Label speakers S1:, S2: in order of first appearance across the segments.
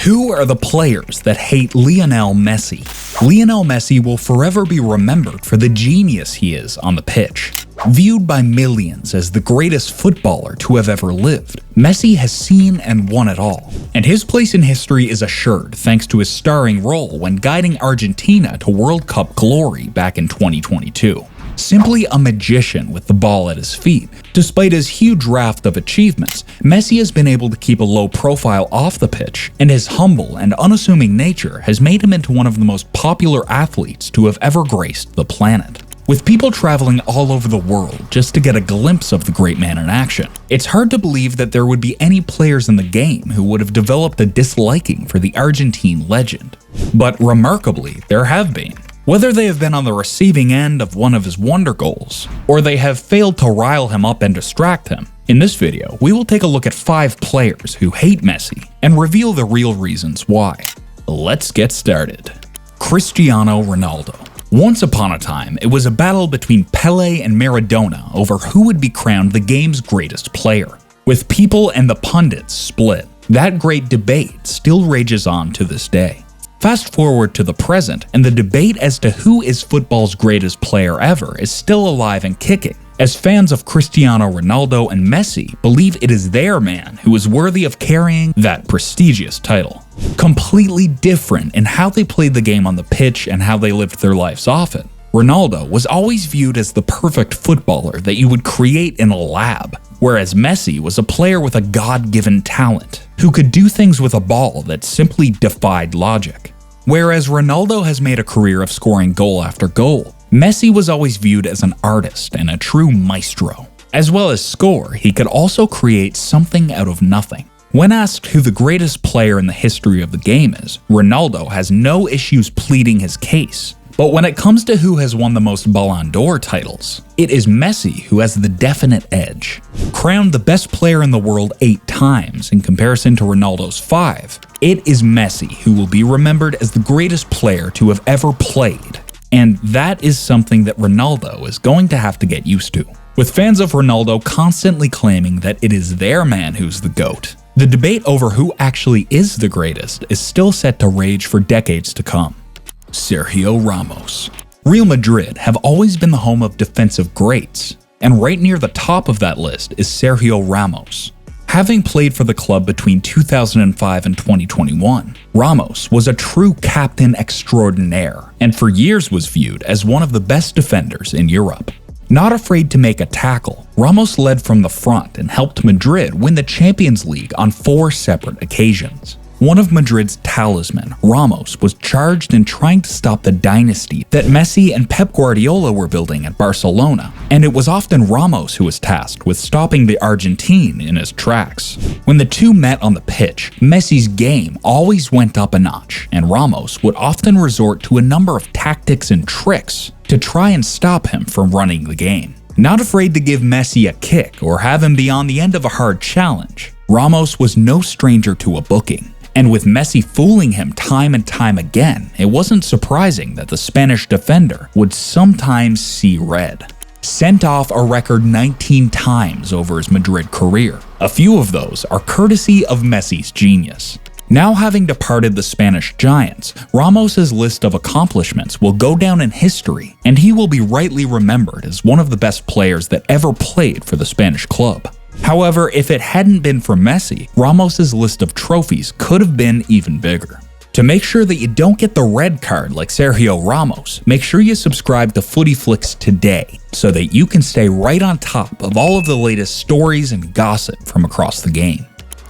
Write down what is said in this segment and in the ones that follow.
S1: Who are the players that hate Lionel Messi? Lionel Messi will forever be remembered for the genius he is on the pitch. Viewed by millions as the greatest footballer to have ever lived, Messi has seen and won it all, and his place in history is assured thanks to his starring role when guiding Argentina to World Cup glory back in 2022. Simply a magician with the ball at his feet, despite his huge raft of achievements, Messi has been able to keep a low profile off the pitch, and his humble and unassuming nature has made him into one of the most popular athletes to have ever graced the planet. With people traveling all over the world just to get a glimpse of the great man in action, it's hard to believe that there would be any players in the game who would have developed a disliking for the Argentine legend. But remarkably, there have been. Whether they have been on the receiving end of one of his wonder goals, or they have failed to rile him up and distract him. In this video, we will take a look at 5 players who hate Messi and reveal the real reasons why. Let's get started. Cristiano Ronaldo. Once upon a time, it was a battle between Pelé and Maradona over who would be crowned the game's greatest player. With people and the pundits split, that great debate still rages on to this day. Fast forward to the present, and the debate as to who is football's greatest player ever is still alive and kicking, as fans of Cristiano Ronaldo and Messi believe it is their man who is worthy of carrying that prestigious title. Completely different in how they played the game on the pitch and how they lived their lives off it. Ronaldo was always viewed as the perfect footballer that you would create in a lab, whereas Messi was a player with a God-given talent, who could do things with a ball that simply defied logic. Whereas Ronaldo has made a career of scoring goal after goal, Messi was always viewed as an artist and a true maestro. As well as score, he could also create something out of nothing. When asked who the greatest player in the history of the game is, Ronaldo has no issues pleading his case. But when it comes to who has won the most Ballon d'Or titles, it is Messi who has the definite edge. Crowned the best player in the world 8 times in comparison to Ronaldo's 5, it is Messi who will be remembered as the greatest player to have ever played. And that is something that Ronaldo is going to have to get used to. With fans of Ronaldo constantly claiming that it is their man who's the GOAT, the debate over who actually is the greatest is still set to rage for decades to come. Sergio Ramos. Real Madrid have always been the home of defensive greats, and right near the top of that list is Sergio Ramos. Having played for the club between 2005 and 2021, Ramos was a true captain extraordinaire, and for years was viewed as one of the best defenders in Europe. Not afraid to make a tackle, Ramos led from the front and helped Madrid win the Champions League on 4 separate occasions. One of Madrid's talisman, Ramos was charged in trying to stop the dynasty that Messi and Pep Guardiola were building at Barcelona, and it was often Ramos who was tasked with stopping the Argentine in his tracks. When the two met on the pitch, Messi's game always went up a notch, and Ramos would often resort to a number of tactics and tricks to try and stop him from running the game. Not afraid to give Messi a kick or have him be on the end of a hard challenge, Ramos was no stranger to a booking. And with Messi fooling him time and time again, it wasn't surprising that the Spanish defender would sometimes see red. Sent off a record 19 times over his Madrid career. A few of those are courtesy of Messi's genius. Now having departed the Spanish giants, Ramos's list of accomplishments will go down in history, and he will be rightly remembered as one of the best players that ever played for the Spanish club. However, if it hadn't been for Messi, Ramos's list of trophies could have been even bigger. To make sure that you don't get the red card like Sergio Ramos, make sure you subscribe to Footy Flicks today so that you can stay right on top of all of the latest stories and gossip from across the game.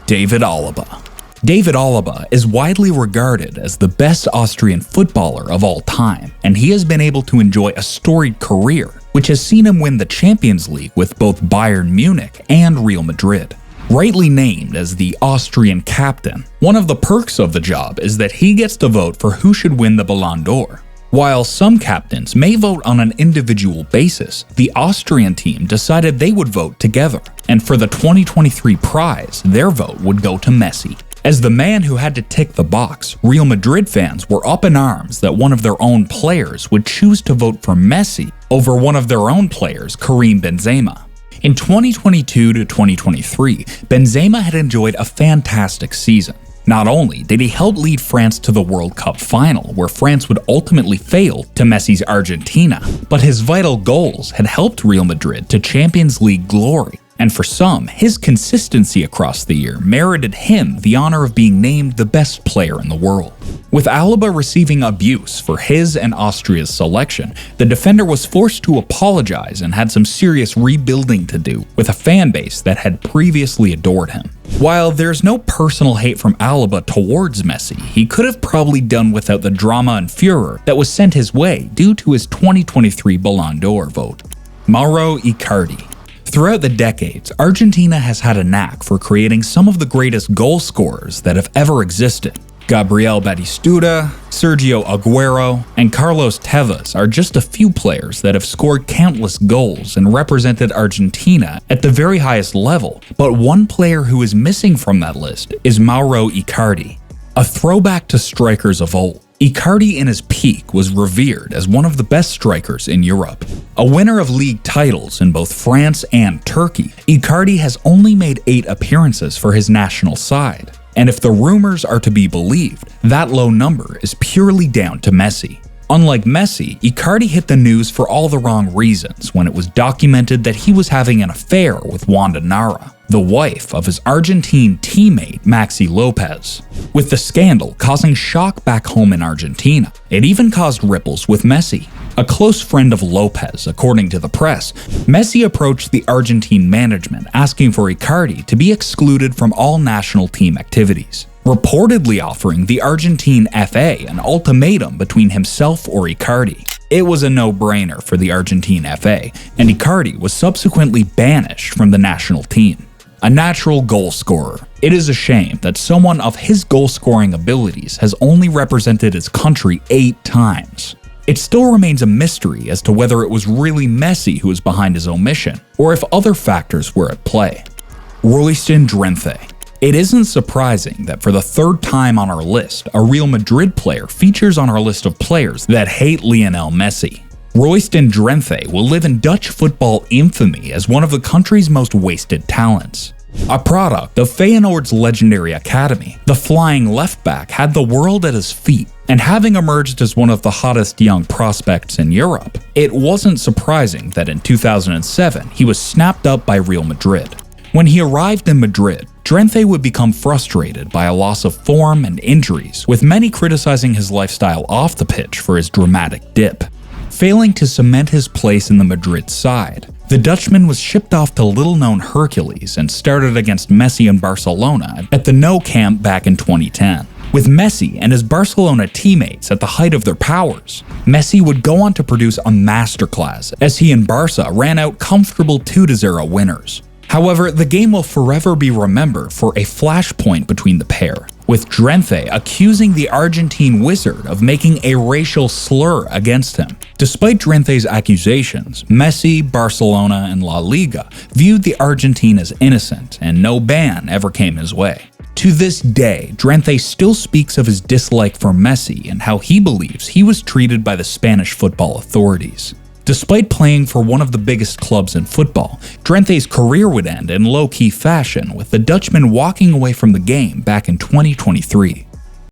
S1: David Alaba. David Alaba is widely regarded as the best Austrian footballer of all time, and he has been able to enjoy a storied career, which has seen him win the Champions League with both Bayern Munich and Real Madrid. Rightly named as the Austrian captain, one of the perks of the job is that he gets to vote for who should win the Ballon d'Or. While some captains may vote on an individual basis, the Austrian team decided they would vote together, and for the 2023 prize, their vote would go to Messi. As the man who had to tick the box, Real Madrid fans were up in arms that one of their own players would choose to vote for Messi over one of their own players, Karim Benzema. In 2022 to 2023, Benzema had enjoyed a fantastic season. Not only did he help lead France to the World Cup final, where France would ultimately fail to Messi's Argentina, but his vital goals had helped Real Madrid to Champions League glory. And for some, his consistency across the year merited him the honor of being named the best player in the world. With Alaba receiving abuse for his and Austria's selection, the defender was forced to apologize and had some serious rebuilding to do with a fan base that had previously adored him. While there's no personal hate from Alaba towards Messi, he could have probably done without the drama and furor that was sent his way due to his 2023 Ballon d'Or vote. Mauro Icardi. Throughout the decades, Argentina has had a knack for creating some of the greatest goal scorers that have ever existed. Gabriel Batistuta, Sergio Aguero, and Carlos Tevez are just a few players that have scored countless goals and represented Argentina at the very highest level, but one player who is missing from that list is Mauro Icardi. A throwback to strikers of old, Icardi in his peak was revered as one of the best strikers in Europe. A winner of league titles in both France and Turkey, Icardi has only made 8 appearances for his national side. And if the rumors are to be believed, that low number is purely down to Messi. Unlike Messi, Icardi hit the news for all the wrong reasons when it was documented that he was having an affair with Wanda Nara, the wife of his Argentine teammate Maxi Lopez. With the scandal causing shock back home in Argentina, it even caused ripples with Messi. A close friend of Lopez, according to the press, Messi approached the Argentine management asking for Icardi to be excluded from all national team activities, reportedly offering the Argentine FA an ultimatum between himself or Icardi. It was a no-brainer for the Argentine FA, and Icardi was subsequently banished from the national team. A natural goal scorer. It is a shame that someone of his goal-scoring abilities has only represented his country 8 times. It still remains a mystery as to whether it was really Messi who was behind his omission, or if other factors were at play. Royston Drenthe. It isn't surprising that for the 3rd time on our list, a Real Madrid player features on our list of players that hate Lionel Messi. Royston Drenthe will live in Dutch football infamy as one of the country's most wasted talents. A product of Feyenoord's legendary academy, the flying left-back had the world at his feet, and having emerged as one of the hottest young prospects in Europe, it wasn't surprising that in 2007 he was snapped up by Real Madrid. When he arrived in Madrid, Drenthe would become frustrated by a loss of form and injuries, with many criticizing his lifestyle off the pitch for his dramatic dip. Failing to cement his place in the Madrid side, the Dutchman was shipped off to little-known Hercules and started against Messi and Barcelona at the Nou Camp back in 2010. With Messi and his Barcelona teammates at the height of their powers, Messi would go on to produce a masterclass as he and Barca ran out comfortable 2-0 winners. However, the game will forever be remembered for a flashpoint between the pair, with Drenthe accusing the Argentine wizard of making a racial slur against him. Despite Drenthe's accusations, Messi, Barcelona, and La Liga viewed the Argentine as innocent, and no ban ever came his way. To this day, Drenthe still speaks of his dislike for Messi and how he believes he was treated by the Spanish football authorities. Despite playing for one of the biggest clubs in football, Drenthe's career would end in low-key fashion, with the Dutchman walking away from the game back in 2023.